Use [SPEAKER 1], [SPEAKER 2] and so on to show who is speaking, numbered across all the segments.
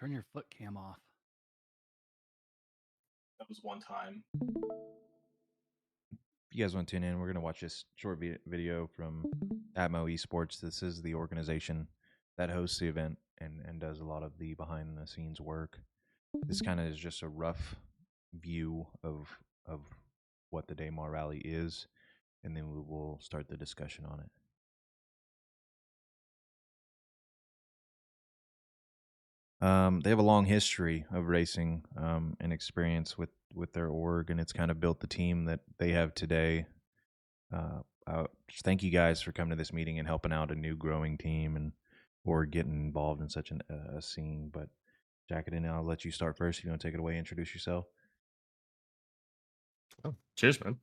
[SPEAKER 1] Turn your foot cam off.
[SPEAKER 2] That was one time.
[SPEAKER 3] If you guys want to tune in, we're going to watch this short video from Atmo Esports. This is the organization that hosts the event and does a lot of the behind the scenes work. This kind of is just a rough view of what the Daymar Rally is, and then we will start the discussion on it. They have a long history of racing and experience with their org, and it's kind of built the team that they have today. Just thank you guys for coming to this meeting and helping out a new growing team and or getting involved in such a scene. But Jackaden, I'll let you start first. If you want to take it away, introduce yourself.
[SPEAKER 4] Oh, cheers, man.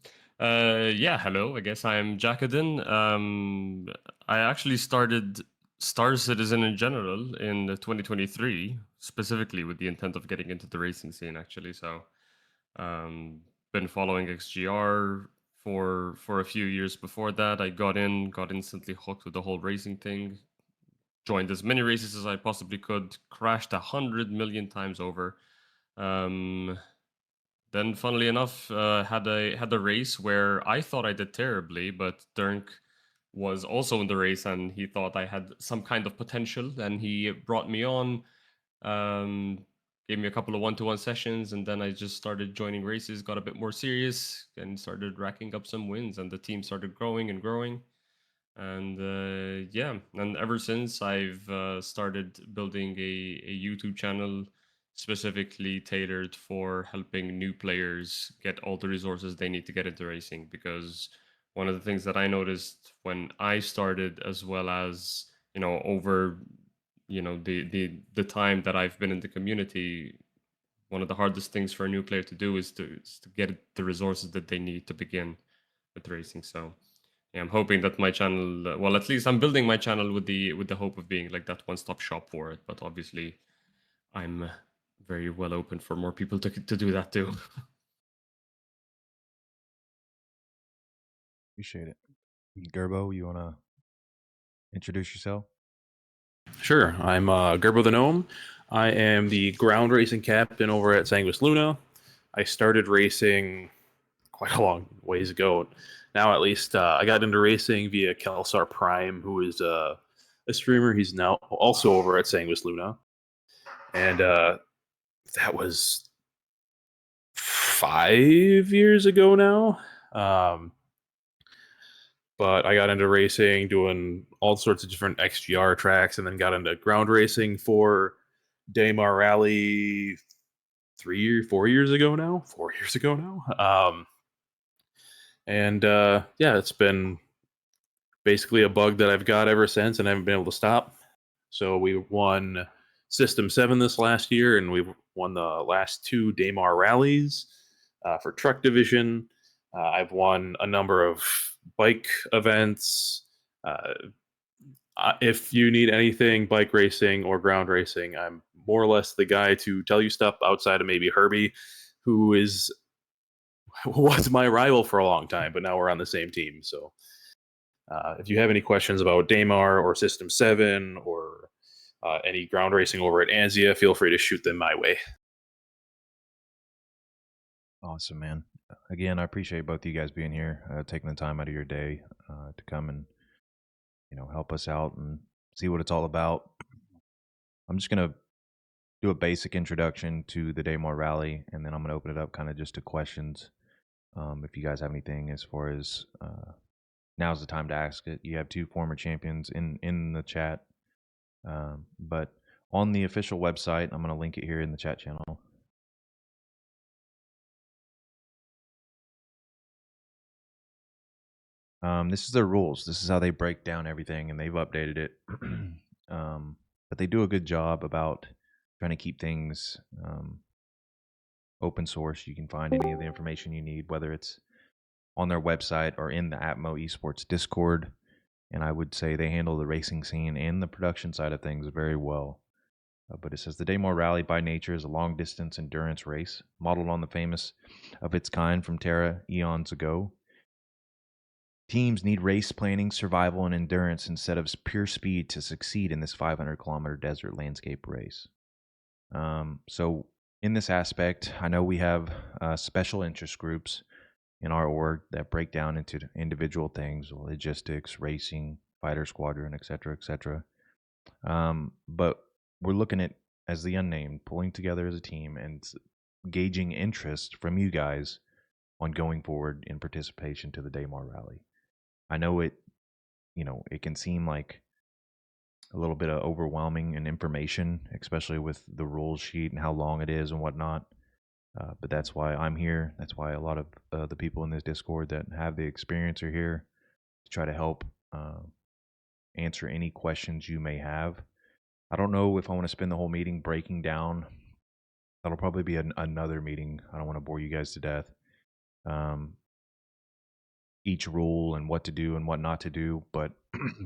[SPEAKER 4] Yeah, hello. I guess I'm Jackaden. I actually started Star Citizen in general in 2023, specifically with the intent of getting into the racing scene. Actually, so been following XGR for a few years before that. I got instantly hooked with the whole racing thing. Joined as many races as I possibly could. Crashed 100 million times over. Then, funnily enough, had a race where I thought I did terribly, but Dernk was also in the race, and he thought I had some kind of potential, and he brought me on, gave me a couple of one-to-one sessions, and then I just started joining races, got a bit more serious, and started racking up some wins, and the team started growing and growing. And yeah, and ever since I've started building a YouTube channel specifically tailored for helping new players get all the resources they need to get into racing. Because one of the things that I noticed when I started, as well as over the time that I've been in the community, one of the hardest things for a new player to do is to get the resources that they need to begin with racing. So yeah, I'm hoping that my channel, well, at least I'm building my channel with the hope of being like that one-stop shop for it. But obviously, I'm very well open for more people to do that too.
[SPEAKER 3] Appreciate it. Gerbo, you want to introduce yourself?
[SPEAKER 5] Sure. I'm Gerbo the Gnome. I am the ground racing captain over at Sanguis Luna. I started racing quite a long ways ago. Now, at least, I got into racing via Kelsar Prime, who is a streamer. He's now also over at Sanguis Luna. And that was 5 years ago now. But I got into racing, doing all sorts of different XGR tracks, and then got into ground racing for Daymar Rally 4 years ago now. 4 years ago now. Yeah, it's been basically a bug that I've got ever since, and I haven't been able to stop. So we won System 7 this last year, and we've won the last 2 Daymar rallies for truck division. I've won a number of bike events. If you need anything bike racing or ground racing, I'm more or less the guy to tell you stuff outside of maybe Herbie, who was my rival for a long time, but now we're on the same team. So if you have any questions about Daymar or System 7 or any ground racing over at Anzia, feel free to shoot them my way.
[SPEAKER 3] Awesome, man. Again, I appreciate both of you guys being here, taking the time out of your day to come and help us out and see what it's all about. I'm just gonna do a basic introduction to the Daymar Rally, and then I'm gonna open it up kind of just to questions. If you guys have anything as far as now's the time to ask it. You have 2 former champions in the chat, but on the official website, I'm gonna link it here in the chat channel. This is their rules. This is how they break down everything, and they've updated it. But they do a good job about trying to keep things open source. You can find any of the information you need, whether it's on their website or in the Atmo Esports Discord. And I would say they handle the racing scene and the production side of things very well. But it says the Daymar Rally by nature is a long-distance endurance race modeled on the famous of its kind from Terra eons ago. Teams need race planning, survival, and endurance instead of pure speed to succeed in this 500-kilometer desert landscape race. So in this aspect, I know we have special interest groups in our org that break down into individual things, logistics, racing, fighter squadron, et cetera, et cetera. But we're looking at, as the Unnamed, pulling together as a team and gauging interest from you guys on going forward in participation to the Daymar rally. I know it, it can seem like a little bit of overwhelming in information, especially with the rules sheet and how long it is and whatnot. But that's why I'm here. That's why a lot of the people in this Discord that have the experience are here to try to help answer any questions you may have. I don't know if I want to spend the whole meeting breaking down. That'll probably be another meeting. I don't want to bore you guys to death. Each rule and what to do and what not to do. But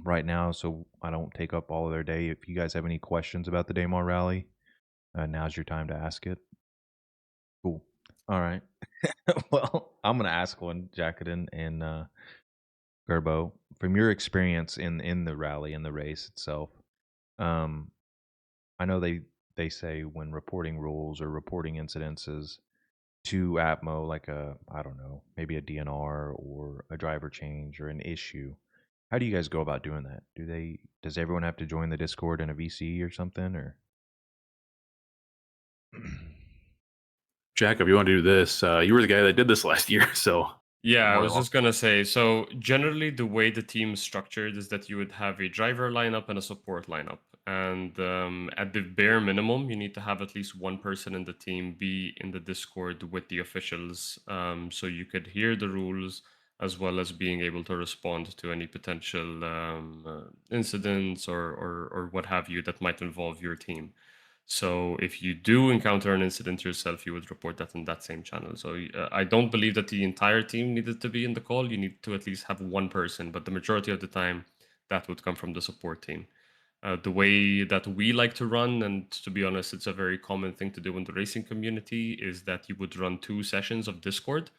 [SPEAKER 3] right now, so I don't take up all of their day, if you guys have any questions about the Daymar rally, now's your time to ask it. Cool. All right. Well, I'm gonna ask one, Jacqueline and Gerbo. From your experience in the rally, in the race itself, um, I know they say when reporting rules or reporting incidences to Atmo, like I don't know, maybe a DNR or a driver change or an issue. How do you guys go about doing that? Does everyone have to join the Discord in a VC or something, or?
[SPEAKER 5] Jack, if you want to do this, you were the guy that did this last year, so
[SPEAKER 4] Yeah, I
[SPEAKER 5] more than
[SPEAKER 4] was
[SPEAKER 5] welcome.
[SPEAKER 4] just gonna say, so generally the way the team is structured is that you would have a driver lineup and a support lineup. And at the bare minimum, you need to have at least one person in the team be in the Discord with the officials, so you could hear the rules as well as being able to respond to any potential incidents or what have you that might involve your team. So if you do encounter an incident yourself, you would report that in that same channel. So I don't believe that the entire team needed to be in the call. You need to at least have one person, but the majority of the time, that would come from the support team. The way that we like to run, and to be honest, it's a very common thing to do in the racing community, is that you would run 2 sessions of Discord,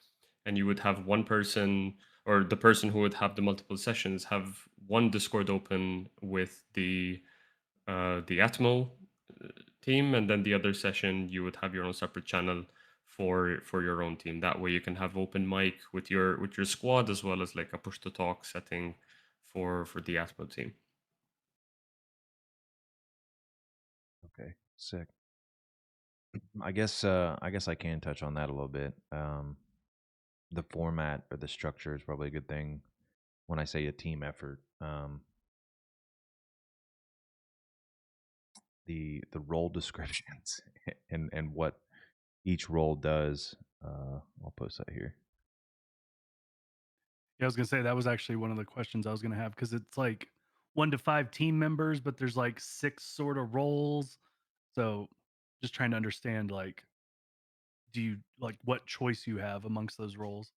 [SPEAKER 4] and you would have one person, or the person who would have the multiple sessions, have one Discord open with the Atmo team, and then the other session you would have your own separate channel for your own team. That way you can have open mic with your squad, as well as like a push to talk setting for the Atmo team.
[SPEAKER 3] Okay, sick. I guess I can touch on that a little bit. The format or the structure is probably a good thing when I say a team effort. The role descriptions and what each role does. I'll post that here.
[SPEAKER 1] Yeah, I was gonna say that was actually one of the questions I was gonna have, because it's like 1 to 5 team members, but there's like 6 sort of roles. So just trying to understand, like, do you like what choice you have amongst those roles?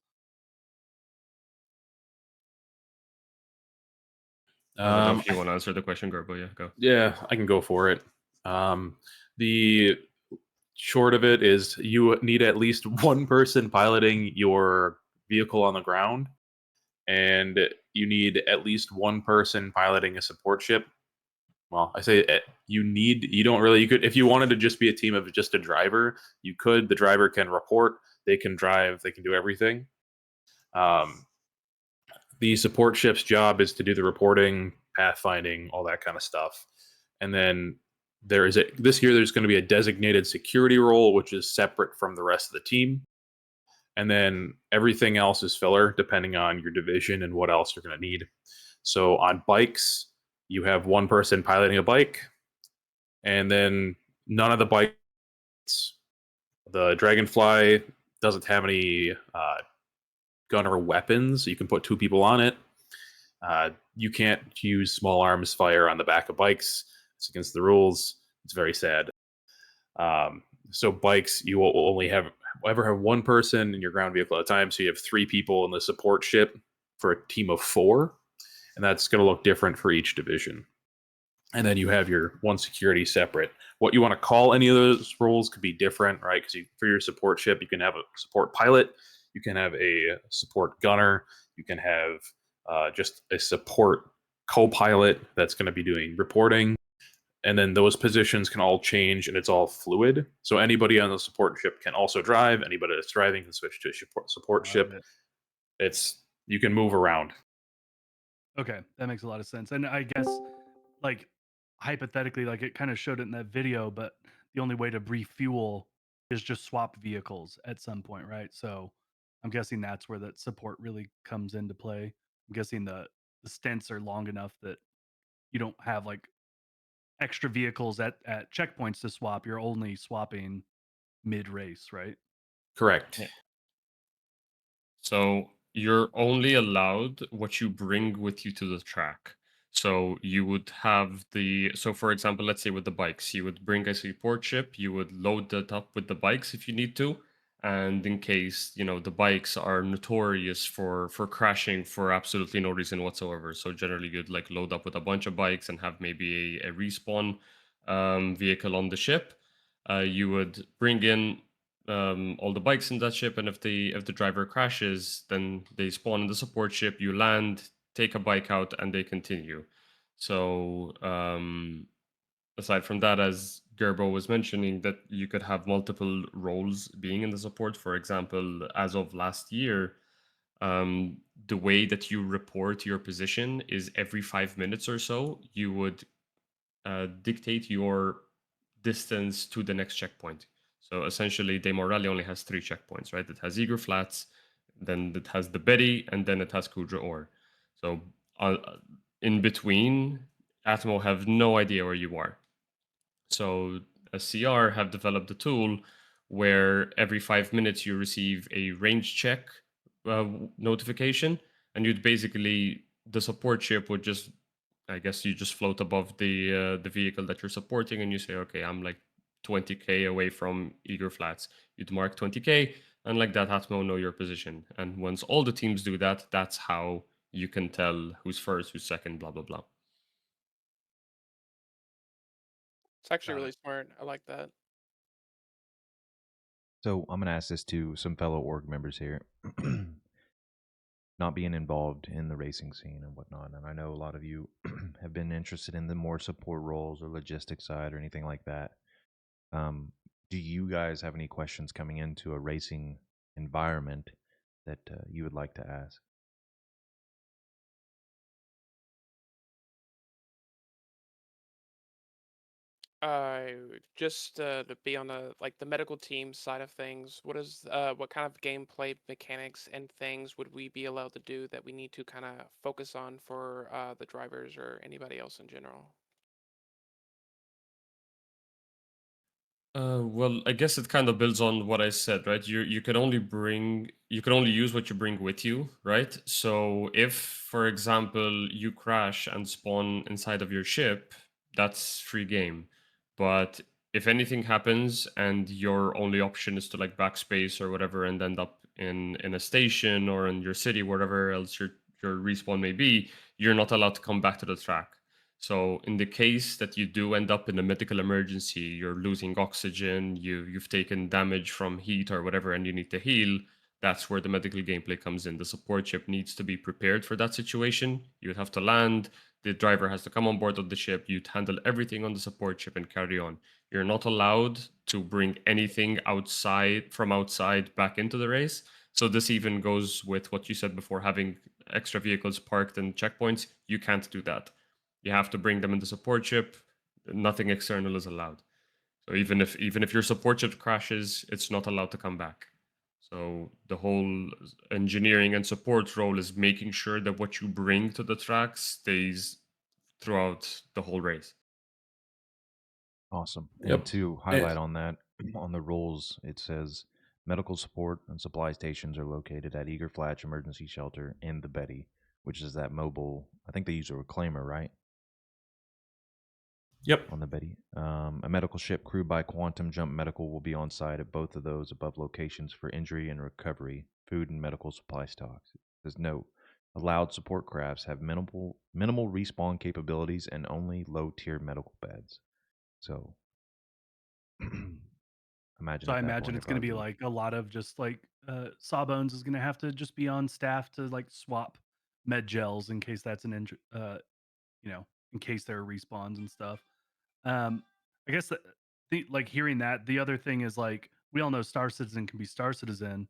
[SPEAKER 4] I don't know
[SPEAKER 5] Um,
[SPEAKER 4] if you want to answer the question, Gerbo. Yeah, go.
[SPEAKER 5] yeah, I can go for it. The short of it is you need at least one person piloting your vehicle on the ground, and you need at least one person piloting a support ship. Well, I say you don't really, you could, if you wanted to just be a team of just a driver, you could. The driver can report, they can drive, they can do everything. The support ship's job is to do the reporting, pathfinding, all that kind of stuff. And then this year there's going to be a designated security role, which is separate from the rest of the team. And then everything else is filler, depending on your division and what else you're going to need. So on bikes, you have one person piloting a bike, and then none of the bikes. The Dragonfly doesn't have any gunner weapons. You can put 2 people on it. You can't use small arms fire on the back of bikes. It's against the rules. It's very sad. So bikes, you will only ever have one person in your ground vehicle at a time. So you have 3 people in the support ship for a team of 4, and that's going to look different for each division. And then you have your one security separate. What you want to call any of those roles could be different, right? Because for your support ship, you can have a support pilot, you can have a support gunner, you can have just a support co-pilot that's going to be doing reporting, and then those positions can all change, and it's all fluid. So anybody on the support ship can also drive. Anybody that's driving can switch to support
[SPEAKER 1] Got
[SPEAKER 5] ship.
[SPEAKER 1] it.
[SPEAKER 5] It's you can move around.
[SPEAKER 1] Okay, that makes a lot of sense. And I guess, like, hypothetically, like it kind of showed it in that video, but the only way to refuel is just swap vehicles at some point, right? So I'm guessing that's where that support really comes into play. I'm guessing the stints are long enough that you don't have like extra vehicles at checkpoints to swap. You're only swapping mid race, right?
[SPEAKER 5] Correct.
[SPEAKER 4] Yeah. So you're only allowed what you bring with you to the track. So you would have so for example, let's say with the bikes, you would bring a support ship, you would load that up with the bikes if you need to. And in case, the bikes are notorious for crashing for absolutely no reason whatsoever. So generally you'd like load up with a bunch of bikes and have maybe a respawn vehicle on the ship. You would bring in all the bikes in that ship, and if the driver crashes, then they spawn in the support ship. You land, take a bike out, and they continue. So aside from that, as Gerbo was mentioning, that you could have multiple roles being in the support. For example, as of last year, um, the way that you report your position is every 5 minutes or so, you would dictate your distance to the next checkpoint. So essentially, Daymar Rally only has three checkpoints, right? It has Eager Flats, then it has the Betty, and then it has Kudra Ore. So uh, in between, Atmo have no idea where you are. So a CR have developed a tool where every 5 minutes you receive a range check notification, and you'd basically the support ship would just, I guess, you just float above the vehicle that you're supporting, and you say, okay, I'm like 20k away from Eager Flats. You'd mark 20k, and like that, Hatmo know your position. And once all the teams do that, that's how you can tell who's first, who's second, blah blah blah.
[SPEAKER 2] It's actually
[SPEAKER 1] Got
[SPEAKER 2] really
[SPEAKER 1] it.
[SPEAKER 2] smart. I like that.
[SPEAKER 3] So I'm going to ask this to some fellow org members here. Not being involved in the racing scene and whatnot, and I know a lot of you have been interested in the more support roles or logistics side or anything like that. Do you guys have any questions coming into a racing environment that you would like to ask?
[SPEAKER 2] Just to be on the medical team side of things, what kind of gameplay mechanics and things would we be allowed to do that we need to kind of focus on for the drivers or anybody else in general?
[SPEAKER 4] Well, I guess it kind of builds on what I said, right? You can only use what you bring with you, right? So if, for example, you crash and spawn inside of your ship, that's free game. But if anything happens and your only option is to like backspace or whatever and end up in a station or in your city, wherever else your respawn may be, you're not allowed to come back to the track. So in the case that you do end up in a medical emergency, you're losing oxygen, you've taken damage from heat or whatever, and you need to heal, that's where the medical gameplay comes in. The support ship needs to be prepared for that situation. You would have to land, the driver has to come on board of the ship, you'd handle everything on the support ship and carry on. You're not allowed to bring anything outside back into the race. So this even goes with what you said before, having extra vehicles parked in checkpoints. You can't do that. You have to bring them in the support ship. Nothing external is allowed. So even if your support ship crashes, it's not allowed to come back. So the whole engineering and support role is making sure that what you bring to the track stays throughout the whole race.
[SPEAKER 3] Awesome. And
[SPEAKER 5] Yep.
[SPEAKER 3] to
[SPEAKER 5] Eh,
[SPEAKER 3] highlight on that, on the rules, it says medical support and supply stations are located at Eager Flatch Emergency Shelter in the Betty, which is that mobile. I think they use a reclaimer, right?
[SPEAKER 5] Yep.
[SPEAKER 3] On the Betty. A medical ship crewed by Quantum Jump Medical will be on site at both of those above locations for injury and recovery, food and medical supply stocks. There's no allowed support crafts have minimal respawn capabilities and only low tier medical beds. So imagine
[SPEAKER 1] So I
[SPEAKER 3] at that
[SPEAKER 1] imagine
[SPEAKER 3] point
[SPEAKER 1] it's
[SPEAKER 3] if
[SPEAKER 1] going
[SPEAKER 3] I
[SPEAKER 1] to
[SPEAKER 3] would
[SPEAKER 1] be
[SPEAKER 3] be
[SPEAKER 1] like a lot of just like Sawbones is going to have to just be on staff to like swap med gels in case that's an injury, in case there are respawns and stuff. Um, I guess like hearing that, the other thing is like we all know Star Citizen can be Star Citizen.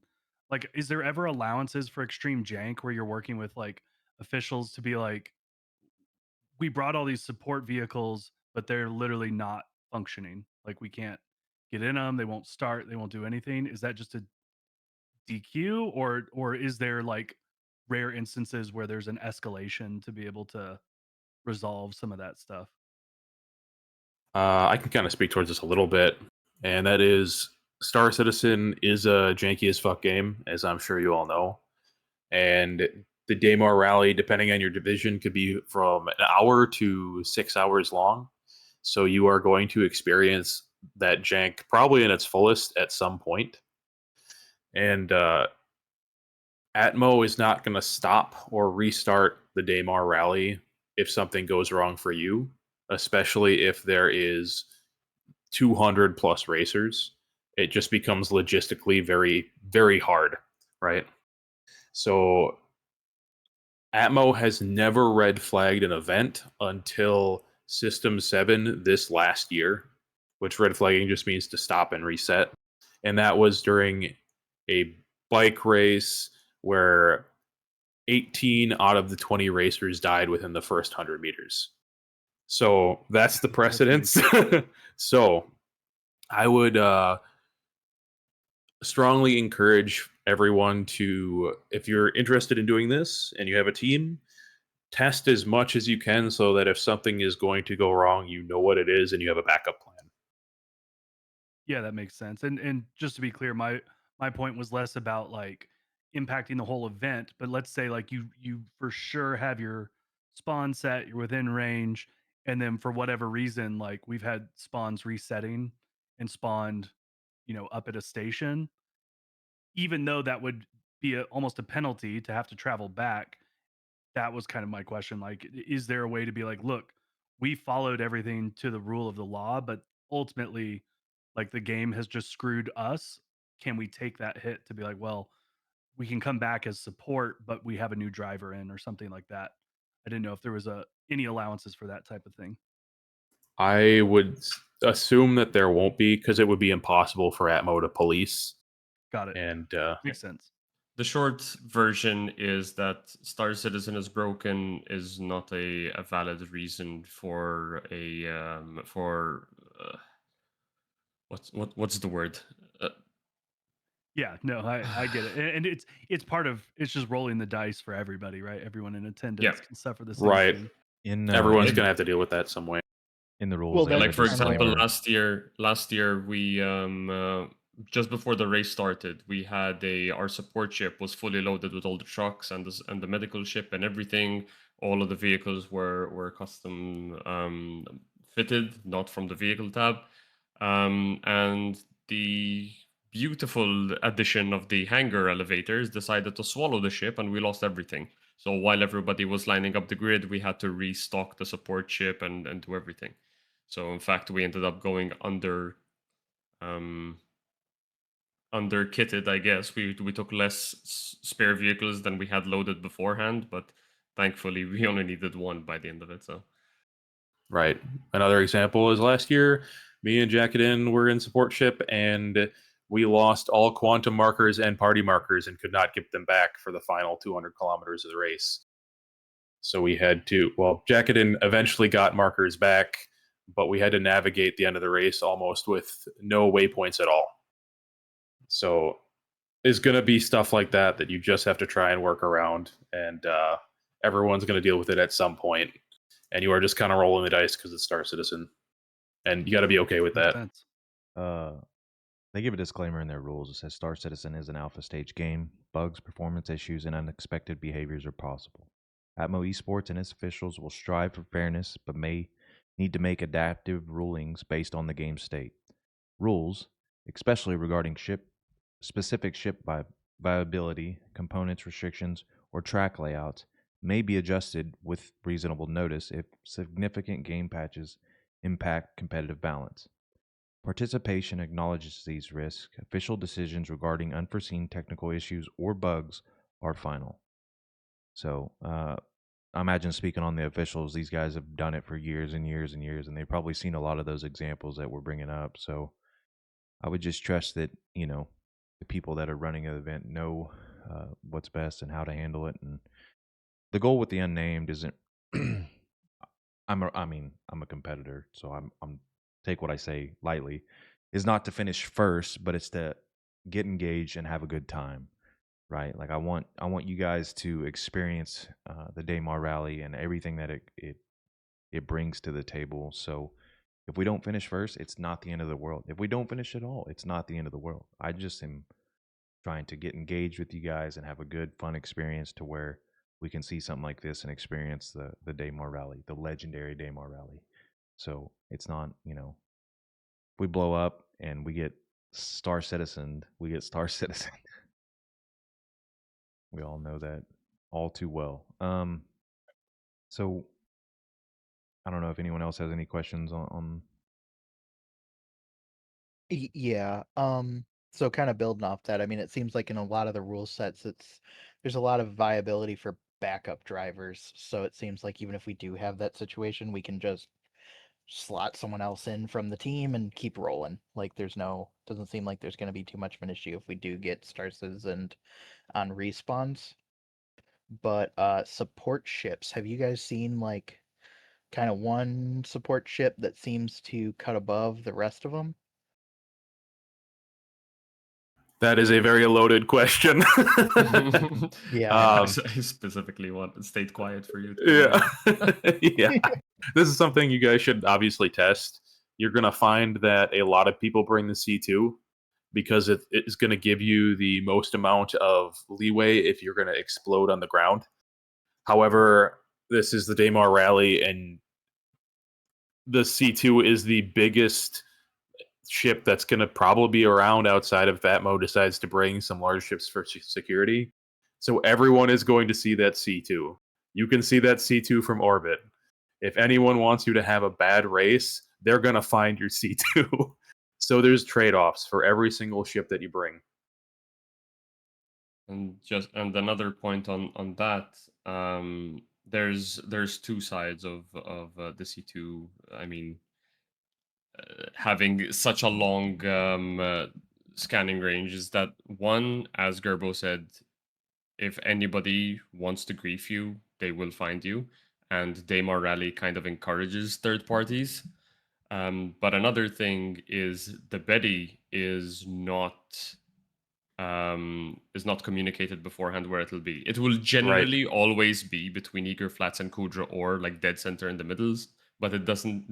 [SPEAKER 1] Like, is there ever allowances for extreme jank where you're working with like officials to be like, we brought all these support vehicles, but they're literally not functioning. Like we can't get in them. They won't start. They won't do anything. Is that just a DQ, or is there like rare instances where there's an escalation to be able to resolve some of that stuff?
[SPEAKER 5] I can kind of speak towards this a little bit, and that is Star Citizen is a janky as fuck game, as I'm sure you all know. And the Daymar rally, depending on your division, could be from an hour to 6 hours long. So you are going to experience that jank probably in its fullest at some point. And Atmo is not going to stop or restart the Daymar rally if something goes wrong for you, especially if there is 200 plus racers. It just becomes logistically very, very hard, right? So Atmo has never red flagged an event until System 7 this last year, which red flagging just means to stop and reset. And that was during a bike race where 18 out of the 20 racers died within the first 100 meters. So that's the precedence. So I would strongly encourage everyone to, if you're interested in doing this and you have a team, test as much as you can so that if something is going to go wrong, you know what it is and you have a backup plan.
[SPEAKER 1] Yeah, that makes sense. And just to be clear, my point was less about like impacting the whole event, but let's say like you for sure have your spawn set, you're within range, and then for whatever reason, like we've had spawns resetting and spawned, up at a station, even though that would be almost a penalty to have to travel back. That was kind of my question. Like, is there a way to be like, look, we followed everything to the rule of the law, but ultimately, like the game has just screwed us. Can we take that hit to be like, well, we can come back as support, but we have a new driver in or something like that? I didn't know if there was any allowances for that type of thing.
[SPEAKER 5] I would assume that there won't be because it would be impossible for Atmo to police.
[SPEAKER 1] Got it.
[SPEAKER 5] And
[SPEAKER 1] Makes sense.
[SPEAKER 4] The short version is that Star Citizen is broken is not a valid reason for a what's the word? Uh,
[SPEAKER 1] Yeah, no, I get it. And it's part of it's just rolling the dice for everybody, right? Everyone in
[SPEAKER 4] yeah,
[SPEAKER 1] attendance can suffer the same
[SPEAKER 5] right,
[SPEAKER 1] thing.
[SPEAKER 5] everyone's
[SPEAKER 4] it,
[SPEAKER 5] going to have to deal with that some way.
[SPEAKER 3] In the rules,
[SPEAKER 6] Well,
[SPEAKER 3] they
[SPEAKER 6] that
[SPEAKER 3] have
[SPEAKER 4] like
[SPEAKER 3] a
[SPEAKER 4] for
[SPEAKER 6] kind of
[SPEAKER 4] example,
[SPEAKER 3] disclaimer.
[SPEAKER 4] last year we just before the race started, we had our support ship was fully loaded with all the trucks and the medical ship and everything. All of the vehicles were custom fitted, not from the vehicle tab, and the beautiful addition of the hangar elevators decided to swallow the ship, and we lost everything. So while everybody was lining up the grid, we had to restock the support ship and do everything. So in fact, we ended up going um, under kitted. I guess we took less spare vehicles than we had loaded beforehand, but thankfully we only needed one by the end of it. So
[SPEAKER 5] Right. Another example is last year, me and Jackedin were in support ship and we lost all quantum markers and party markers and could not get them back for the final 200 kilometers of the race. So we had to, well, Jackedin eventually got markers back, but we had to navigate the end of the race almost with no waypoints at all. So there's going to be stuff like that that you just have to try and work around, and everyone's going to deal with it at some point. And you are just kind of rolling the dice because it's Star Citizen, and you got to be okay with
[SPEAKER 1] Makes
[SPEAKER 5] that.
[SPEAKER 1] sense.
[SPEAKER 3] They give a disclaimer in their rules. It says Star Citizen is an alpha stage game. Bugs, performance issues, and unexpected behaviors are possible. Atmo Esports and its officials will strive for fairness, but may need to make adaptive rulings based on the game state. Rules, especially regarding specific ship viability, components restrictions, or track layouts, may be adjusted with reasonable notice if significant game patches impact competitive balance. Participation acknowledges these risks. Official decisions regarding unforeseen technical issues or bugs are final. So, I imagine speaking on the officials, these guys have done it for years and years and years, and they've probably seen a lot of those examples that we're bringing up. So I would just trust that, the people that are running an event know what's best and how to handle it. And the goal with the unnamed isn't. I'm a competitor, so I'm take what I say lightly. Is not to finish first, but it's to get engaged and have a good time, right? Like I want you guys to experience the Daymar rally and everything that it brings to the table. So if we don't finish first, it's not the end of the world. If we don't finish at all, it's not the end of the world. I just am trying to get engaged with you guys and have a good, fun experience to where we can see something like this and experience the Daymar rally, the legendary Daymar rally. So it's not, if we blow up and we get star citizened, we get star citizen. We all know that all too well. So I don't know if anyone else has any questions on
[SPEAKER 6] Yeah. So kind of building off that, I mean, it seems like in a lot of the rule sets, there's a lot of viability for backup drivers. So it seems like even if we do have that situation, we can just slot someone else in from the team and keep rolling. Like doesn't seem like there's going to be too much of an issue if we do get star citizened on respawns. But support ships, have you guys seen like kind of one support ship that seems to cut above the rest of them?
[SPEAKER 5] That is a very loaded question.
[SPEAKER 6] Yeah.
[SPEAKER 4] I
[SPEAKER 5] Um,
[SPEAKER 4] specifically stayed quiet for you to
[SPEAKER 5] yeah. Yeah. This is something you guys should obviously test. You're going to find that a lot of people bring the C2 because it is going to give you the most amount of leeway if you're going to explode on the ground. However, this is the Daymar Rally, and the C2 is the biggest ship that's going to probably be around outside of Fatmo decides to bring some large ships for security. So everyone is going to see that C2. You can see that C2 from orbit. If anyone wants you to have a bad race, they're going to find your C2. So there's trade-offs for every single ship that you bring.
[SPEAKER 4] And another point on that, there's two sides of the C2. I mean, having such a long scanning range is that one, as Gerbo said, if anybody wants to grief you, they will find you, and Daymar Rally kind of encourages third parties. But another thing is the Betty is not communicated beforehand where it'll be. It will generally always be between Eager Flats and Kudra or like dead center in the middles, but it doesn't.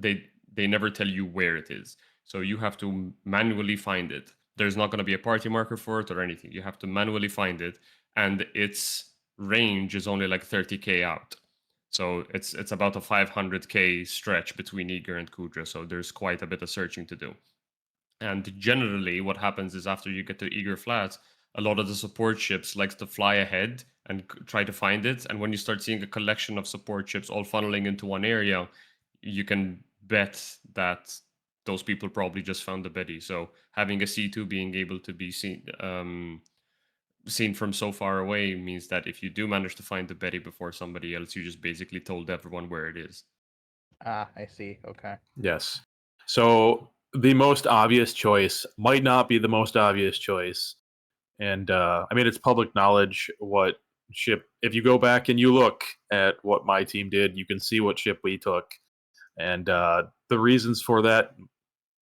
[SPEAKER 4] They never tell you where it is, so you have to manually find it. There's not going to be a party marker for it or anything. You have to manually find it, and its range is only like 30k out. So it's about a 500k stretch between Eager and Kudra. So there's quite a bit of searching to do. And generally, what happens is after you get to Eager Flats, a lot of the support ships likes to fly ahead and try to find it. And when you start seeing a collection of support ships all funneling into one area, you can bet that those people probably just found the Betty. So having a C2 being able to be seen from so far away means that if you do manage to find the Betty before somebody else, you just basically told everyone where it is.
[SPEAKER 6] Ah, I see. Okay.
[SPEAKER 5] Yes. So the most obvious choice might not be the most obvious choice. And I mean, it's public knowledge what ship, if you go back and you look at what my team did, you can see what ship we took. And the reasons for that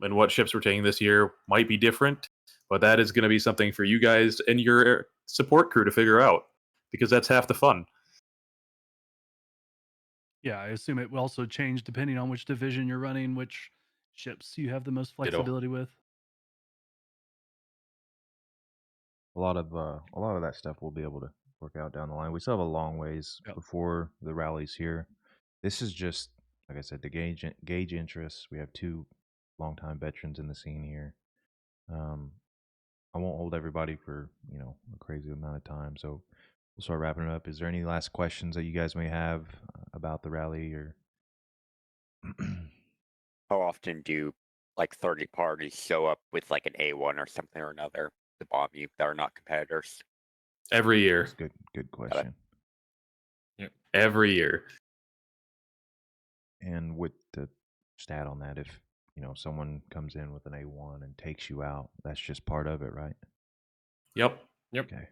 [SPEAKER 5] and what ships we're taking this year might be different, but that is going to be something for you guys and your support crew to figure out because that's half the fun.
[SPEAKER 1] Yeah, I assume it will also change depending on which division you're running, which ships you have the most flexibility with.
[SPEAKER 3] a lot of that stuff we'll be able to work out down the line. We still have a long ways before the rallies here. This is just, like I said, to gauge interest. We have two longtime veterans in the scene here. I won't hold everybody for a crazy amount of time, so we'll start wrapping it up. Is there any last questions that you guys may have about the rally or?
[SPEAKER 7] How often do like 30 parties show up with like an A1 or something or another to bomb you that are not competitors?
[SPEAKER 5] Every year.
[SPEAKER 3] That's good question.
[SPEAKER 5] every year.
[SPEAKER 3] And with the stat on that, if someone comes in with an A1 and takes you out, that's just part of it, right?
[SPEAKER 5] Yep.
[SPEAKER 4] Yep.
[SPEAKER 3] Okay.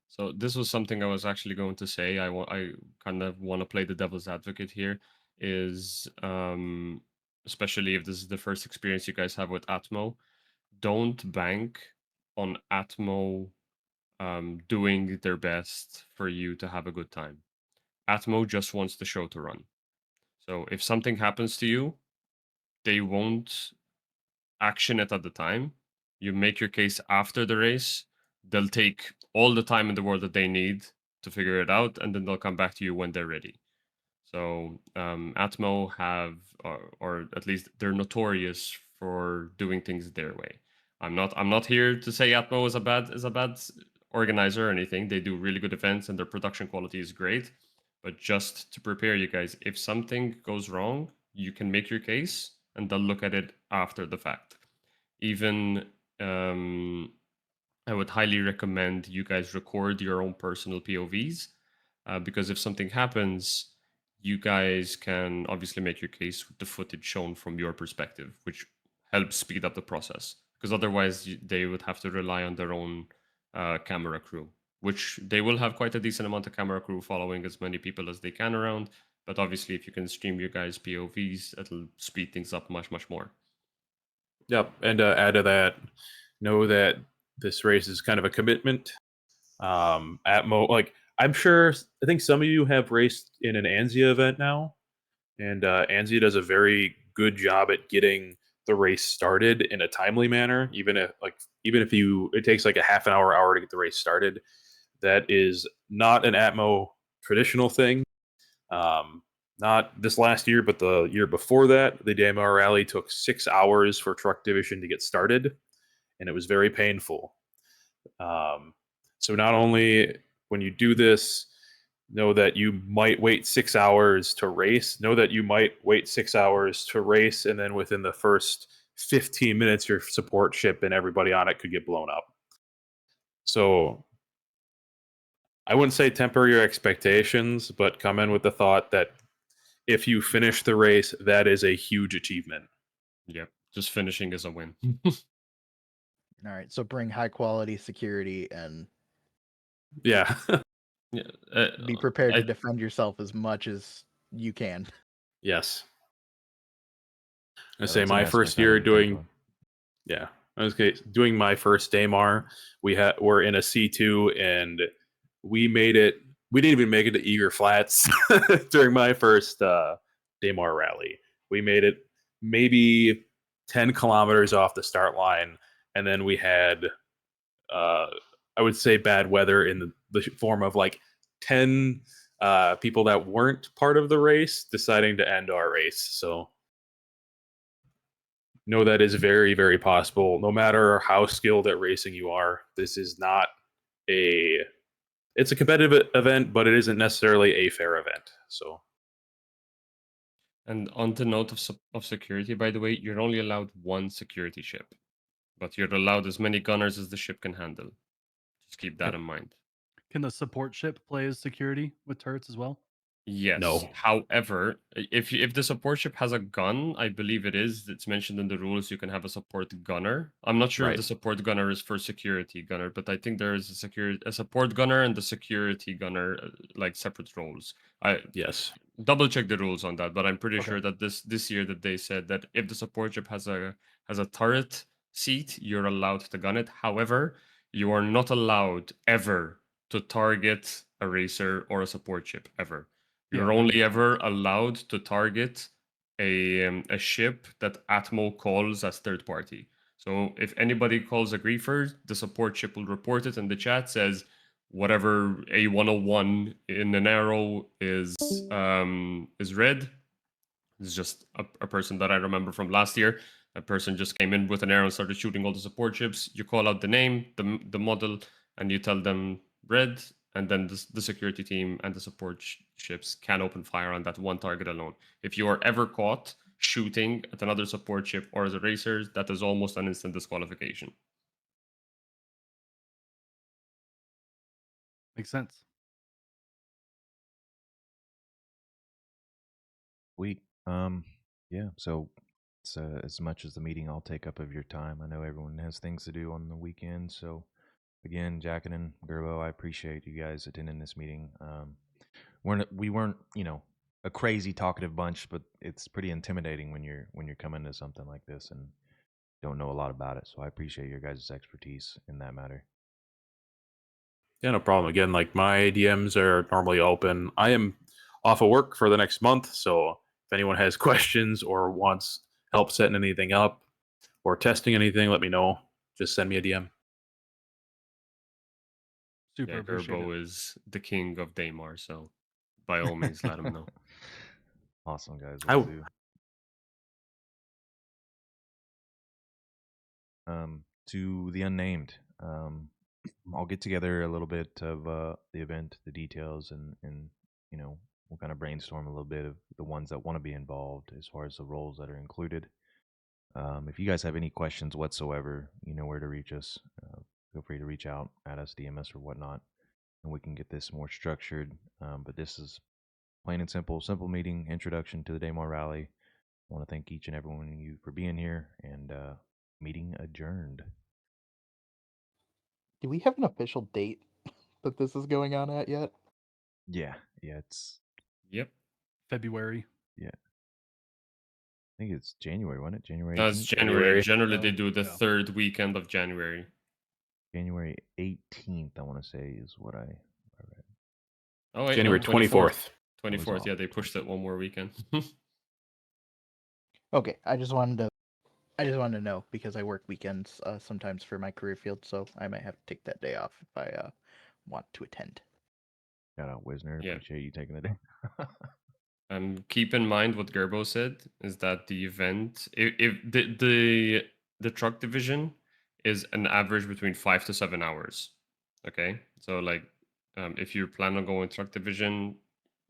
[SPEAKER 4] So this was something I was actually going to say. I kind of want to play the devil's advocate here. Is especially if this is the first experience you guys have with Atmo, don't bank on Atmo doing their best for you to have a good time. Atmo just wants the show to run. So if something happens to you, they won't action it at the time. You make your case after the race. They'll take all the time in the world that they need to figure it out, and then they'll come back to you when they're ready. So Atmo have, or at least they're notorious for doing things their way. I'm not here to say Atmo is a bad organizer or anything. They do really good events, and their production quality is great. But just to prepare you guys, if something goes wrong, you can make your case, and they'll look at it after the fact. Even I would highly recommend you guys record your own personal POVs, because if something happens, you guys can obviously make your case with the footage shown from your perspective, which helps speed up the process. Because otherwise, they would have to rely on their own camera crew, which they will have quite a decent amount of camera crew following as many people as they can around. But obviously, if you can stream your guys' POVs, it'll speed things up much, much more.
[SPEAKER 5] Yep. And add to that, know that this race is kind of a commitment. Like I'm sure, I think some of you have raced in an ANSIA event now, and ANSIA does a very good job at getting the race started in a timely manner. Even if it takes like a half an hour to get the race started. That is not an Atmo traditional thing. Not this last year, but the year before that, the Daymar rally took 6 hours for Truck Division to get started, and it was very painful. So not only when you do this, know that you might wait 6 hours to race. Know that you might wait 6 hours to race, and then within the first 15 minutes, your support ship and everybody on it could get blown up. So I wouldn't say temper your expectations, but come in with the thought that if you finish the race, that is a huge achievement.
[SPEAKER 4] Yep, just finishing is a win.
[SPEAKER 6] All right, so bring high quality security and
[SPEAKER 5] Yeah.
[SPEAKER 4] Yeah,
[SPEAKER 6] be prepared
[SPEAKER 4] I
[SPEAKER 6] to defend yourself as much as you can.
[SPEAKER 5] Yes. I
[SPEAKER 3] Yeah,
[SPEAKER 5] say
[SPEAKER 3] that's an
[SPEAKER 5] my
[SPEAKER 3] aspect
[SPEAKER 5] first
[SPEAKER 3] I
[SPEAKER 5] year
[SPEAKER 3] didn't think
[SPEAKER 5] doing
[SPEAKER 3] of.
[SPEAKER 5] yeah. Okay, doing my first Daymar, we're in a C2 and we made it. We didn't even make it to Eager Flats during my first Daymar rally. We made it maybe 10 kilometers off the start line, and then we had I would say bad weather in the form of like 10 people that weren't part of the race deciding to end our race. So know that is very, very possible. No matter how skilled at racing you are, this is not a. It's a competitive event, but it isn't necessarily a fair event. So
[SPEAKER 4] And on the note of security, by the way, you're only allowed one security ship, but you're allowed as many gunners as the ship can handle. Just keep that in mind.
[SPEAKER 1] Can the support ship play as security with turrets as well?
[SPEAKER 4] Yes.
[SPEAKER 5] no,
[SPEAKER 4] However, if the support ship has a gun, I believe it is. It's mentioned in the rules you can have a support gunner. I'm not sure if the
[SPEAKER 5] right?
[SPEAKER 4] support gunner is for security gunner, but I think there is a support gunner and the security gunner like separate roles. I
[SPEAKER 5] Yes,
[SPEAKER 4] double check the rules on that, but I'm pretty
[SPEAKER 6] Okay.
[SPEAKER 4] sure that this year that they said that if the support ship has a turret seat, you're allowed to gun it. However, you are not allowed ever to target a racer or a support ship ever.
[SPEAKER 1] Yeah,
[SPEAKER 4] You're
[SPEAKER 1] that
[SPEAKER 4] only
[SPEAKER 1] makes
[SPEAKER 4] ever
[SPEAKER 1] sense.
[SPEAKER 4] allowed to target a ship that Atmo calls as third party. So if anybody calls a griefer, the support ship will report it in the chat, says whatever A101 in an arrow is red. It's just a person that I remember from last year. A person just came in with an arrow and started shooting all the support ships. You call out the name, the model, and you tell them red, and then the security team and the support ships can open fire on that one target alone. If you are ever caught shooting at another support ship or as a racer, that is almost an instant disqualification.
[SPEAKER 1] Makes sense.
[SPEAKER 3] Sweet. Yeah. So it's as much as the meeting I'll take up of your time. I know everyone has things to do on the weekend. So again, Jackin and Gerbo, I appreciate you guys attending this meeting. We weren't, a crazy talkative bunch, but it's pretty intimidating when you're coming to something like this and don't know a lot about it. So I appreciate your guys' expertise in that matter.
[SPEAKER 5] Yeah, no problem. Again, like my DMs are normally open. I am off of work for the next month, so if anyone has questions or wants help setting anything up or testing anything, let me know. Just send me a DM.
[SPEAKER 1] Super
[SPEAKER 4] Yeah,
[SPEAKER 1] appreciate it.
[SPEAKER 4] Gerbo is the king of Daymar, so by all means, let him know.
[SPEAKER 3] Awesome, guys.
[SPEAKER 5] I
[SPEAKER 3] Will
[SPEAKER 5] w-
[SPEAKER 3] do. To the unnamed. I'll get together a little bit of the event, the details, and we'll kind of brainstorm a little bit of the ones that want to be involved as far as the roles that are included. If you guys have any questions whatsoever, you know where to reach us. Feel free to reach out at us, DM us, or whatnot, and we can get this more structured. But this is plain and simple meeting, introduction to the Daymar Rally. I want to thank each and every one of you for being here, and meeting adjourned.
[SPEAKER 6] Do we have an official date that this is going on at yet?
[SPEAKER 3] Yeah, it's
[SPEAKER 4] Yep.
[SPEAKER 1] February.
[SPEAKER 3] yeah. I think it's January, wasn't it? January
[SPEAKER 4] No, it's
[SPEAKER 3] 18th?
[SPEAKER 4] January.
[SPEAKER 5] January.
[SPEAKER 4] Generally, they
[SPEAKER 1] Oh,
[SPEAKER 4] do the
[SPEAKER 1] yeah.
[SPEAKER 4] third weekend of January.
[SPEAKER 3] January 18th, I want to say, is what I read.
[SPEAKER 4] Oh wait, no,
[SPEAKER 5] January
[SPEAKER 4] 24th.
[SPEAKER 5] 24th.
[SPEAKER 3] I was
[SPEAKER 4] 24th. Yeah,
[SPEAKER 3] off.
[SPEAKER 4] they pushed it one more weekend.
[SPEAKER 6] Okay, I just wanted to know because I work weekends sometimes for my career field, so I might have to take that day off if I want to attend.
[SPEAKER 3] Shout out Wisner.
[SPEAKER 4] Yeah.
[SPEAKER 3] Appreciate you taking the day.
[SPEAKER 4] Keep in mind what Gerbo said is that the event, if the truck division is an average between 5 to 7 hours. Okay, so like, if you plan on going truck division,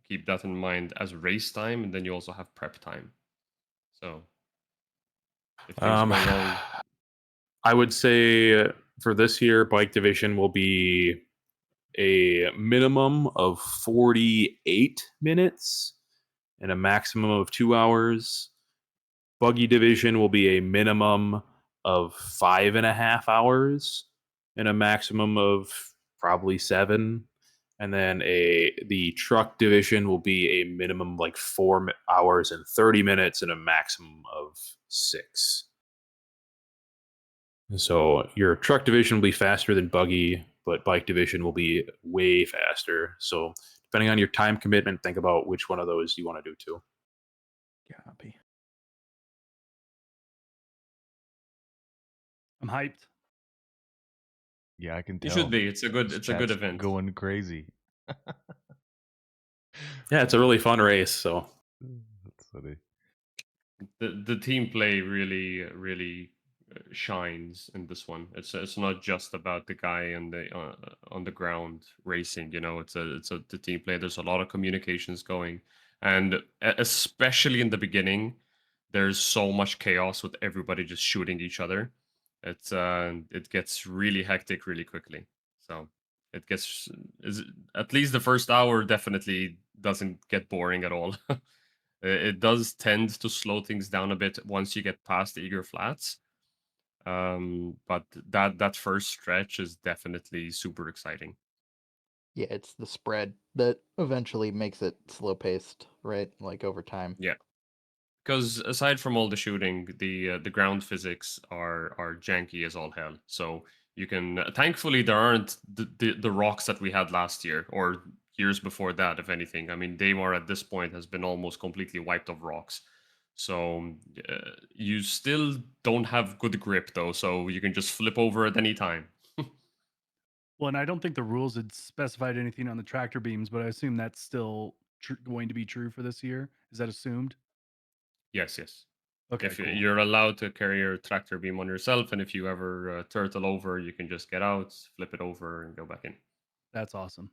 [SPEAKER 4] keep that in mind as race time, and then you also have prep time. So if things
[SPEAKER 5] Um,
[SPEAKER 4] go wrong,
[SPEAKER 5] I would say for this year, bike division will be a minimum of 48 minutes and a maximum of 2 hours. Buggy division will be a minimum of 5.5 hours and a maximum of probably 7. And then the truck division will be a minimum like 4 hours and 30 minutes and a maximum of 6. So your truck division will be faster than buggy, but bike division will be way faster. So depending on your time commitment, think about which one of those you want to do too.
[SPEAKER 6] Copy.
[SPEAKER 1] I'm hyped.
[SPEAKER 3] Yeah, I can
[SPEAKER 4] you
[SPEAKER 3] tell.
[SPEAKER 4] should be. It's a good.
[SPEAKER 3] This
[SPEAKER 4] It's a good
[SPEAKER 3] chat's
[SPEAKER 4] event.
[SPEAKER 3] going crazy.
[SPEAKER 5] Yeah, it's a really fun race. So
[SPEAKER 3] That's funny.
[SPEAKER 4] The team play really shines in this one. It's not just about the guy on the ground racing. It's the team play. There's a lot of communications going, and especially in the beginning, there's so much chaos with everybody just shooting each other. It gets really hectic really quickly. So it gets is at least the first hour definitely doesn't get boring at all. It does tend to slow things down a bit once you get past the Eager Flats. But that first stretch is definitely super exciting.
[SPEAKER 6] Yeah, it's the spread that eventually makes it slow paced, right? Like over time.
[SPEAKER 4] Yeah, because aside from all the shooting, the ground physics are janky as all hell. So you can thankfully there aren't the rocks that we had last year or years before that. If anything, I mean Daymar at this point has been almost completely wiped of rocks. So you still don't have good grip though, so you can just flip over at any time.
[SPEAKER 1] Well, and I don't think the rules had specified anything on the tractor beams, but I assume that's still going to be true for this year. Is that assumed?
[SPEAKER 4] Yes, yes.
[SPEAKER 1] Okay,
[SPEAKER 4] If
[SPEAKER 1] cool.
[SPEAKER 4] you're allowed to carry your tractor beam on yourself, and if you ever turtle over, you can just get out, flip it over, and go back in.
[SPEAKER 1] That's awesome.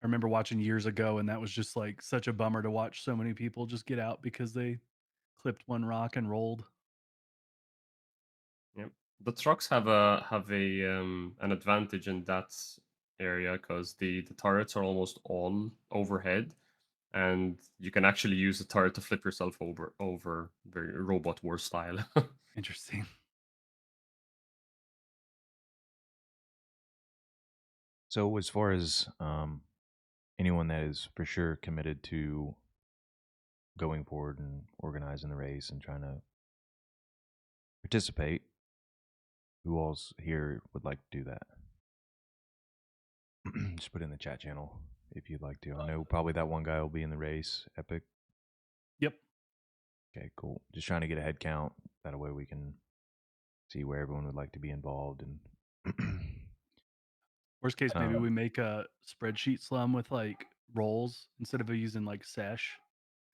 [SPEAKER 1] I remember watching years ago, and that was just like such a bummer to watch so many people just get out because they clipped one rock and rolled.
[SPEAKER 4] Yep. The trucks have a an advantage in that area because the turrets are almost all overhead, and you can actually use the turret to flip yourself over very robot war style.
[SPEAKER 1] Interesting.
[SPEAKER 3] So as far as anyone that is for sure committed to going forward and organizing the race and trying to participate, who else here would like to do that? Just put it in the chat channel if you'd like to. I know probably that one guy will be in the race. Epic.
[SPEAKER 1] Yep.
[SPEAKER 3] Okay, cool. Just trying to get a head count. That way we can see where everyone would like to be involved. And
[SPEAKER 1] Worst case, maybe
[SPEAKER 3] Um,
[SPEAKER 1] we make a spreadsheet slum with like roles instead of using like sesh,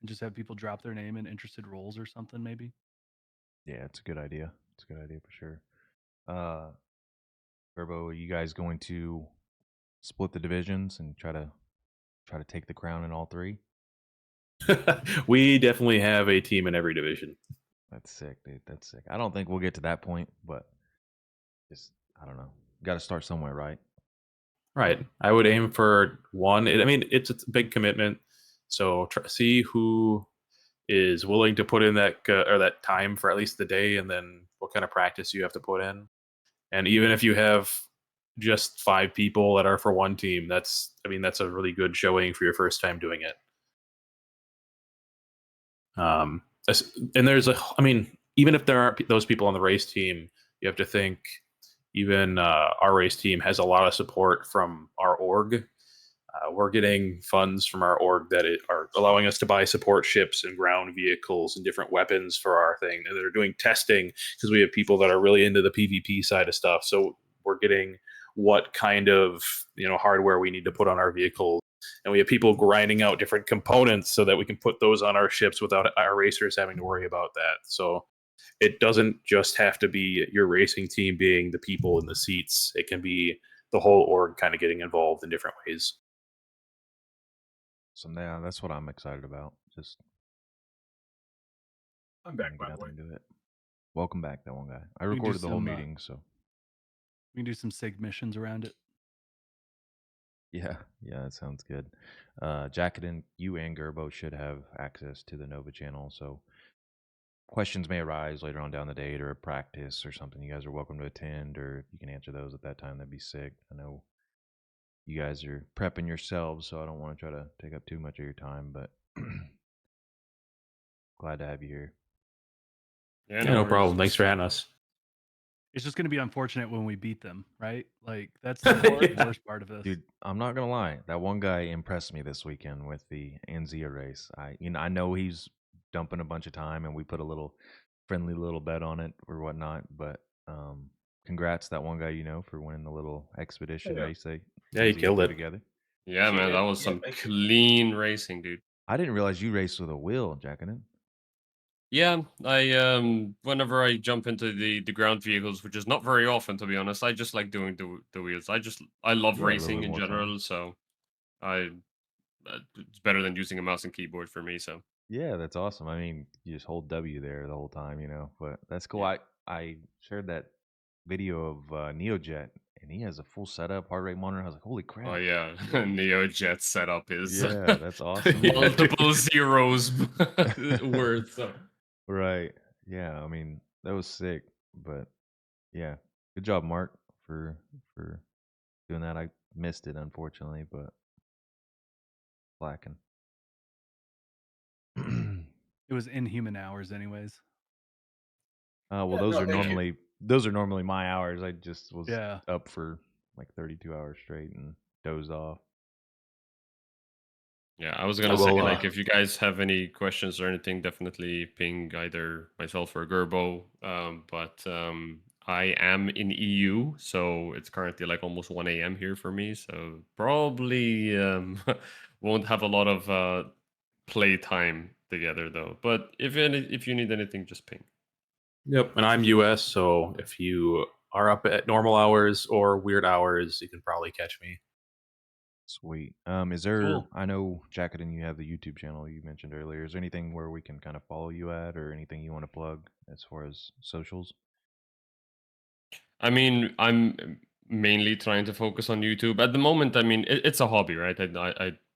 [SPEAKER 1] and just have people drop their name in interested roles or something. Maybe.
[SPEAKER 3] yeah, it's a good idea. It's a good idea for sure. Verbo, are you guys going to split the divisions and try to take the crown in all three?
[SPEAKER 5] We definitely have a team in every division.
[SPEAKER 3] That's sick, dude. That's sick. I don't think we'll get to that point, but just I don't know. Got to start somewhere, right?
[SPEAKER 5] Right. I would aim for one. I mean, it's a big commitment. So see who is willing to put in that or that time for at least the day, and then what kind of practice you have to put in. And even if you have just 5 people that are for one team, that's a really good showing for your first time doing it. And there's even if there aren't those people on the race team, you have to think even our race team has a lot of support from our org. We're getting funds from our org that are allowing us to buy support ships and ground vehicles and different weapons for our thing. And they're doing testing because we have people that are really into the PvP side of stuff. So we're getting what kind of hardware we need to put on our vehicles, and we have people grinding out different components so that we can put those on our ships without our racers having to worry about that. So it doesn't just have to be your racing team being the people in the seats. It can be the whole org kind of getting involved in different ways.
[SPEAKER 3] So yeah, that's what I'm excited about. Just
[SPEAKER 8] I'm back,
[SPEAKER 3] get
[SPEAKER 8] by the
[SPEAKER 3] out
[SPEAKER 8] way.
[SPEAKER 3] there and do it. Welcome back, that one guy. I
[SPEAKER 1] We can do
[SPEAKER 3] recorded the whole
[SPEAKER 1] some,
[SPEAKER 3] meeting, so
[SPEAKER 1] We can do some sig missions around it.
[SPEAKER 3] yeah, that sounds good. Jacketin, you and Gerbo should have access to the Nova channel, so questions may arise later on down the date or a practice or something. You guys are welcome to attend, or if you can answer those at that time, that'd be sick. I know you guys are prepping yourselves, so I don't want to try to take up too much of your time, but glad to have you here.
[SPEAKER 4] Yeah,
[SPEAKER 5] No
[SPEAKER 4] worries.
[SPEAKER 5] problem. Thanks for having us.
[SPEAKER 1] It's just going to be unfortunate when we beat them, right? Like that's the
[SPEAKER 5] Yeah.
[SPEAKER 1] worst part of this.
[SPEAKER 3] Dude, I'm not gonna lie. That one guy impressed me this weekend with the Anzia race. I know he's dumping a bunch of time, and we put a little friendly little bet on it or whatnot. But congrats that one guy for winning the little expedition
[SPEAKER 8] Yeah.
[SPEAKER 3] race they
[SPEAKER 5] Yeah, you
[SPEAKER 3] Anzia
[SPEAKER 5] killed
[SPEAKER 3] threw
[SPEAKER 5] it.
[SPEAKER 3] together.
[SPEAKER 4] Yeah, man, that was some
[SPEAKER 8] thank you.
[SPEAKER 4] clean racing, dude.
[SPEAKER 3] I didn't realize you raced with a wheel, Jacketin.
[SPEAKER 4] Yeah, I whenever I jump into the ground vehicles, which is not very often to be honest, I just like doing the wheels. I love
[SPEAKER 3] You had a little
[SPEAKER 4] racing
[SPEAKER 3] bit
[SPEAKER 4] in
[SPEAKER 3] more fun.
[SPEAKER 4] general, so I it's better than using a mouse and keyboard for me. So
[SPEAKER 3] Yeah, that's awesome. I mean, you just hold W there the whole time, but that's cool.
[SPEAKER 4] Yeah.
[SPEAKER 3] I shared that video of Neojet, and he has a full setup, heart rate monitor. I was like, holy crap.
[SPEAKER 4] oh yeah, NeoJet setup is
[SPEAKER 3] Yeah, that's awesome.
[SPEAKER 4] multiple zeros worth. So.
[SPEAKER 3] Right. Yeah, I mean, that was sick, but yeah. Good job, Mark, for doing that. I missed it unfortunately, but slacking.
[SPEAKER 1] It was inhuman hours, anyways.
[SPEAKER 3] Well,
[SPEAKER 8] Yeah,
[SPEAKER 3] those
[SPEAKER 8] no,
[SPEAKER 3] are
[SPEAKER 8] thank you.
[SPEAKER 3] normally my hours. I just was
[SPEAKER 1] Yeah.
[SPEAKER 3] up for like 32 hours straight and dozed off.
[SPEAKER 4] Yeah, I was gonna
[SPEAKER 5] Yeah,
[SPEAKER 4] say
[SPEAKER 5] well,
[SPEAKER 4] like if you guys have any questions or anything, definitely ping either myself or Gerbo. But I am in EU, so it's currently like almost 1 a.m. here for me. So probably won't have a lot of play time together though. But if you need anything, just ping.
[SPEAKER 5] Yep, and I'm US, so if you are up at normal hours or weird hours, you can probably catch me.
[SPEAKER 3] Sweet. Is there?
[SPEAKER 1] Cool.
[SPEAKER 3] I know, Jacketin, you have the YouTube channel you mentioned earlier. Is there anything where we can kind of follow you at, or anything you want to plug as far as socials?
[SPEAKER 4] I mean, I'm mainly trying to focus on YouTube at the moment. I mean, it's a hobby, right?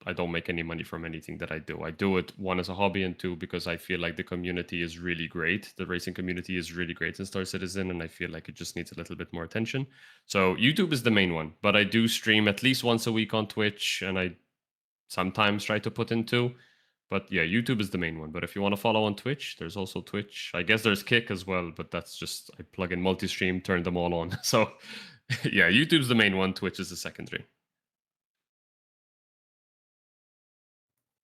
[SPEAKER 4] I don't make any money from anything that I do. I do it, one, as a hobby, and two, because I feel like the community is really great. The racing community is really great in Star Citizen, and I feel like it just needs a little bit more attention. So YouTube is the main one, but I do stream at least once a week on Twitch, and I sometimes try to put in two. But yeah, YouTube is the main one. But if you want to follow on Twitch, there's also Twitch. I guess there's Kick as well, but that's just I plug in multi-stream, turn them all on. So yeah, YouTube's the main one. Twitch is the secondary.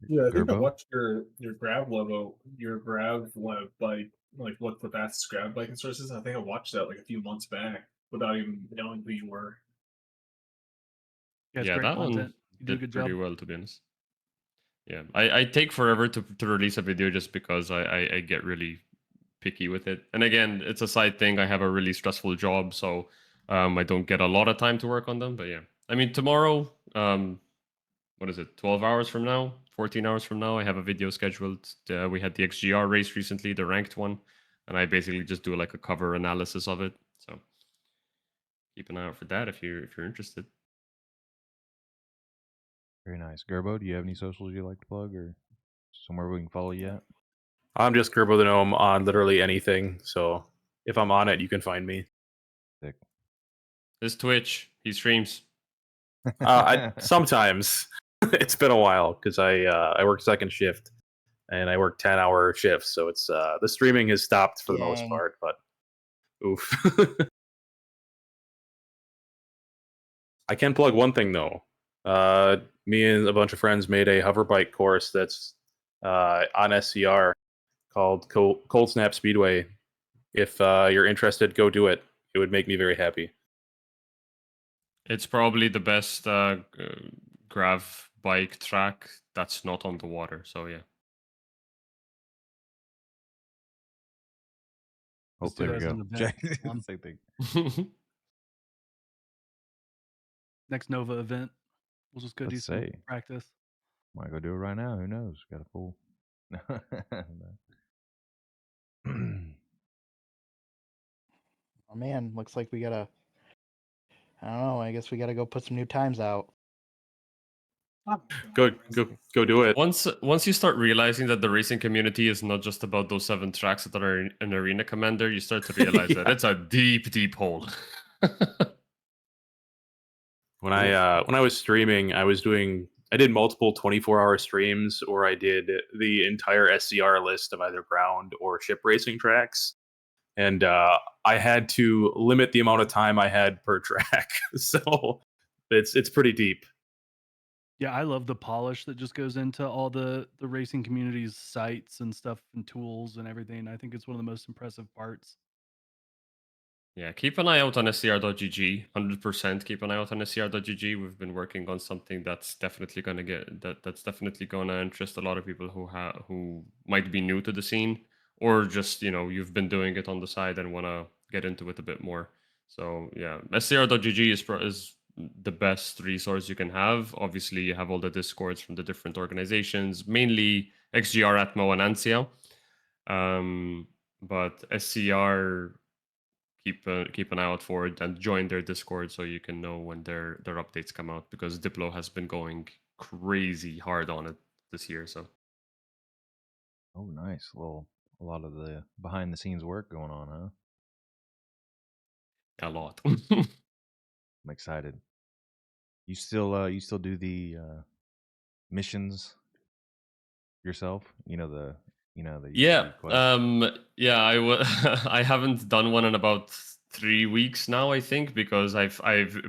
[SPEAKER 8] Yeah, I think I
[SPEAKER 3] Gerbo?
[SPEAKER 8] watched your grab logo, your grab bike, like what's the fastest grab bike in sources. I think I watched that like a few months back without even knowing who you were.
[SPEAKER 1] Yeah, it's
[SPEAKER 4] Yeah,
[SPEAKER 1] great
[SPEAKER 4] that one
[SPEAKER 1] content. You do a
[SPEAKER 4] did
[SPEAKER 1] good
[SPEAKER 4] pretty
[SPEAKER 1] job.
[SPEAKER 4] well, to be honest. Yeah, I take forever to release a video just because I get really picky with it. And again, it's a side thing. I have a really stressful job, so I don't get a lot of time to work on them. But yeah, I mean, tomorrow, what is it, 12 hours from now, 14 hours from now, I have a video scheduled. We had the XGR race recently, the ranked one, and I basically just do like a cover analysis of it. So keep an eye out for that if you're interested.
[SPEAKER 3] Very nice. Gerbo, do you have any socials you'd like to plug or somewhere we can follow you at?
[SPEAKER 5] I'm just Gerbo the Gnome on literally anything. So if I'm on it, you can find me.
[SPEAKER 3] Sick.
[SPEAKER 4] This Twitch, he streams.
[SPEAKER 5] Sometimes it's been a while because I work second shift and I work 10-hour shifts, so it's the streaming has stopped for the most
[SPEAKER 6] Dang.
[SPEAKER 5] part. But oof. I can plug one thing though. Me and a bunch of friends made a hover bike course that's on SCR called Cold Snap Speedway. If you're interested, go do it. It would make me very happy.
[SPEAKER 4] It's probably the best grav bike track that's not on the water. So yeah.
[SPEAKER 3] Oh,
[SPEAKER 1] Let's do
[SPEAKER 3] there we
[SPEAKER 1] that as
[SPEAKER 3] go.
[SPEAKER 1] an event.
[SPEAKER 3] Same thing.
[SPEAKER 1] Next Nova event, we'll just go do
[SPEAKER 3] Let's
[SPEAKER 1] some
[SPEAKER 3] say.
[SPEAKER 1] practice.
[SPEAKER 3] Might go do it right now. Who knows? Got a full.
[SPEAKER 6] Oh man, looks like we gotta. I don't know. I guess we gotta go put some new times out.
[SPEAKER 5] Go do it.
[SPEAKER 4] Once you start realizing that the racing community is not just about those 7 tracks that are in an arena commander, you start to realize that
[SPEAKER 5] Yeah.
[SPEAKER 4] it's a deep hole.
[SPEAKER 5] When I was streaming, I did multiple 24-hour streams, or I did the entire SCR list of either ground or ship racing tracks, and I had to limit the amount of time I had per track. So it's pretty deep.
[SPEAKER 1] Yeah, I love the polish that just goes into all the racing community's sites and stuff and tools and everything. I think it's one of the most impressive parts.
[SPEAKER 4] Yeah, keep an eye out on scr.gg. 100% keep an eye out on scr.gg. We've been working on something that's definitely going to that's definitely going to interest a lot of people who might be new to the scene, or just, you've been doing it on the side and want to get into it a bit more. So yeah, scr.gg is the best resource you can have. Obviously, you have all the discords from the different organizations, mainly XGR, Atmo, and Ansia. But SCR, keep an eye out for it and join their Discord so you can know when their updates come out, because Diplo has been going crazy hard on it this year. So
[SPEAKER 3] Oh, nice. Well, a lot of the behind the scenes work going on, huh?
[SPEAKER 4] a lot.
[SPEAKER 3] I'm excited. You still do the missions yourself? The they used to
[SPEAKER 4] Yeah,
[SPEAKER 3] be quests.
[SPEAKER 4] yeah. I haven't done one in about 3 weeks now, I think, because I've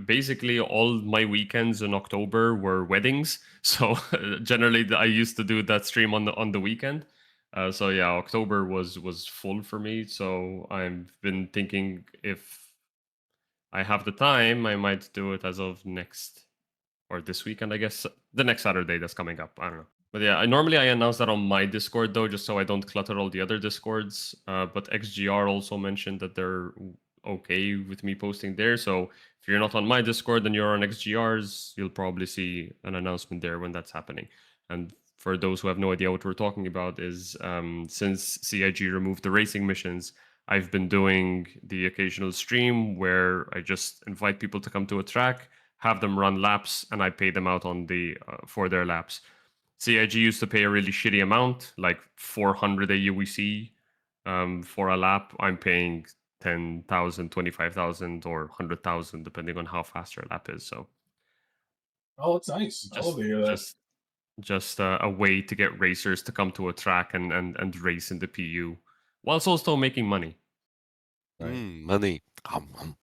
[SPEAKER 4] basically all my weekends in October were weddings. So generally, I used to do that stream on the weekend. So yeah, October was full for me. So I've been thinking, if I have the time, I might do it as of next or this weekend, I guess. The next Saturday that's coming up. I don't know. But yeah, I announce that on my Discord though, just so I don't clutter all the other Discords. But XGR also mentioned that they're okay with me posting there. So if you're not on my Discord and you're on XGR's, you'll probably see an announcement there when that's happening. And for those who have no idea what we're talking about, is since CIG removed the racing missions, I've been doing the occasional stream where I just invite people to come to a track, have them run laps, and I pay them out on the for their laps. CIG used to pay a really shitty amount, like 400 AUEC for a lap. I'm paying 10,000, 25,000, or 100,000, depending on how fast your lap is. So
[SPEAKER 8] Oh, that's nice. I love
[SPEAKER 4] just
[SPEAKER 8] to hear that.
[SPEAKER 4] just a way to get racers to come to a track and race in the PU, whilst also making money.
[SPEAKER 3] Right.
[SPEAKER 9] Money.